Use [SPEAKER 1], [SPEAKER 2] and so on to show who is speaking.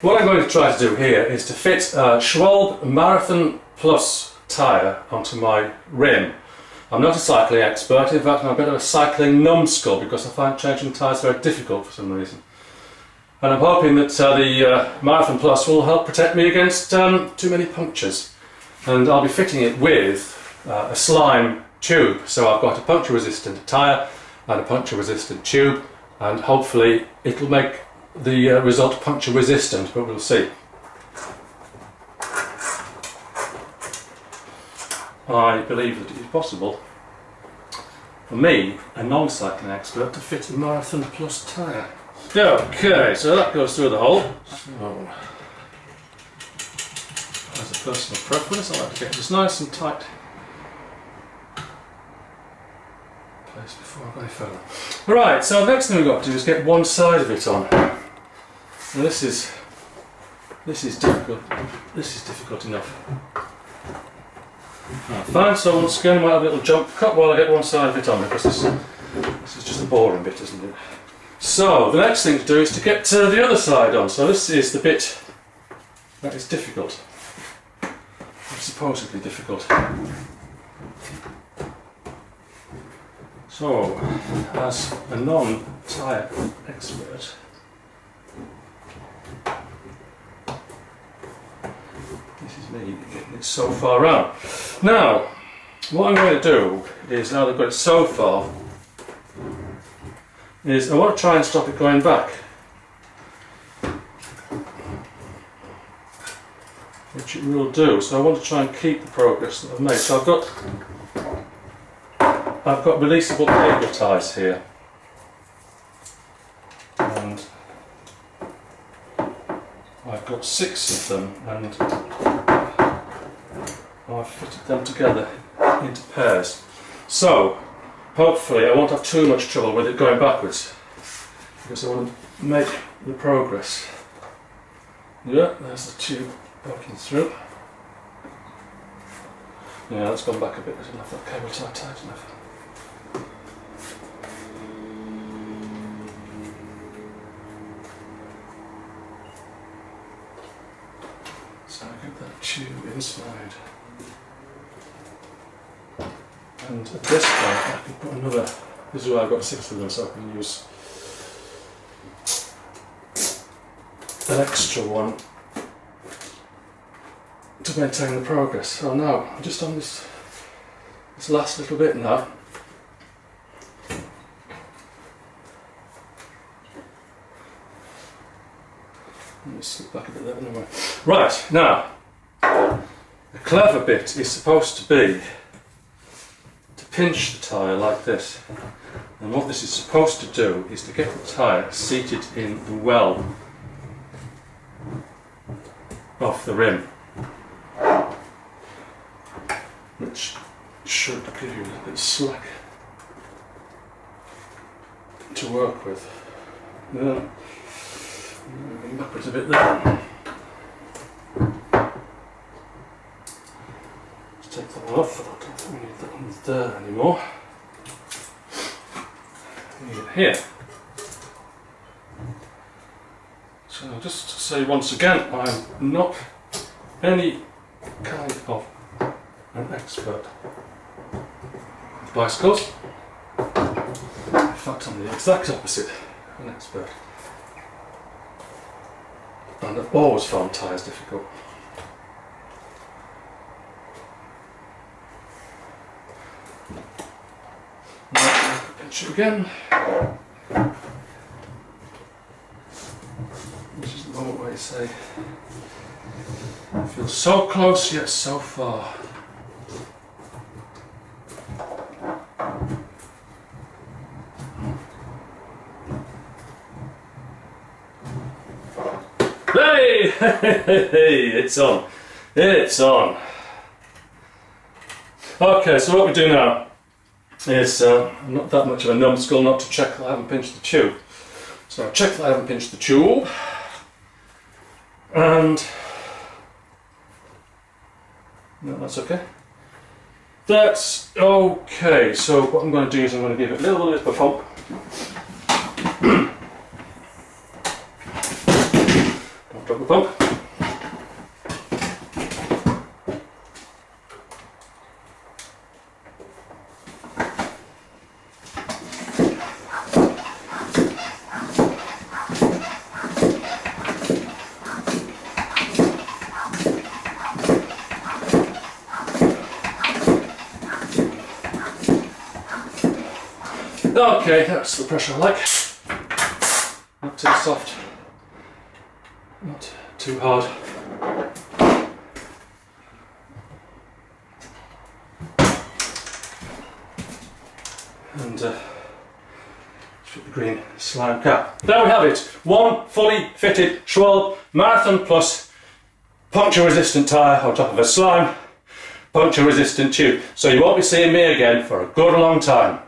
[SPEAKER 1] What I'm going to try to do here is to fit a Schwalbe Marathon Plus tyre onto my rim. I'm not a cycling expert, in fact I'm a bit of a cycling numbskull because I find changing tyres very difficult for some reason. And I'm hoping that the Marathon Plus will help protect me against too many punctures. And I'll be fitting it with a slime tube, so I've got a puncture-resistant tyre and a puncture-resistant tube, and hopefully it'll make the result puncture resistant, but we'll see. I believe that it is possible for me, a non-cycling expert, to fit a Marathon Plus tyre. Okay, so that goes through the hole. So, as a personal preference, I like to get this nice and tight place before I go any further. Right, so the next thing we've got to do is get one side of it on. And this is difficult. This is difficult enough. Fine, so once again we'll have a little jump cut while I get one side of it on, because this is just a boring bit, isn't it? So the next thing to do is to get the other side on. So this is the bit that is difficult. Supposedly difficult. So, as a non-tyre expert, this is me getting it so far around. Now, what I'm going to do is, now that I've got it so far, is I want to try and stop it going back. Which it will do, so I want to try and keep the progress that I've made. So I've got releasable cable ties here, and I've got 6 of them, and I've fitted them together into pairs. So hopefully I won't have too much trouble with it going backwards, because I want to make the progress. Yeah, there's the tube poking through. Yeah, that's gone back a bit. I didn't have that cable tie tight enough. So I get that tube inside. And at this point I can put another, this is why I've got 6 of them, so I can use an extra one to maintain the progress. So now I'm just on this last little bit now. Let me slip back a bit there anyway. Right, now the clever bit is supposed to be to pinch the tyre like this, and what this is supposed to do is to get the tyre seated in the well of the rim, which should give you a little bit of slack to work with. Yeah. Moving backwards a bit there. Let's take that one off. I don't think we need that one there anymore. We need it here. So just to say once again, I'm not any kind of an expert with bicycles. In fact, I'm the exact opposite of an expert. And I've always found tyres difficult. Now, pinch it again. This is the moment where you say, I feel so close yet so far. Hey! It's on. It's on. Okay, so what we do now is, I'm not that much of a numbskull not to check that I haven't pinched the tube. So I'll check that I haven't pinched the tube. And no, that's okay. That's okay. So what I'm going to do is I'm going to give it a little bit of a pump. pump. Okay, that's the pressure I like. Not too soft, not too hard. And put the green slime cap. There we have it. One fully fitted Schwalbe Marathon Plus puncture resistant tyre on top of a slime puncture resistant tube. So you won't be seeing me again for a good long time.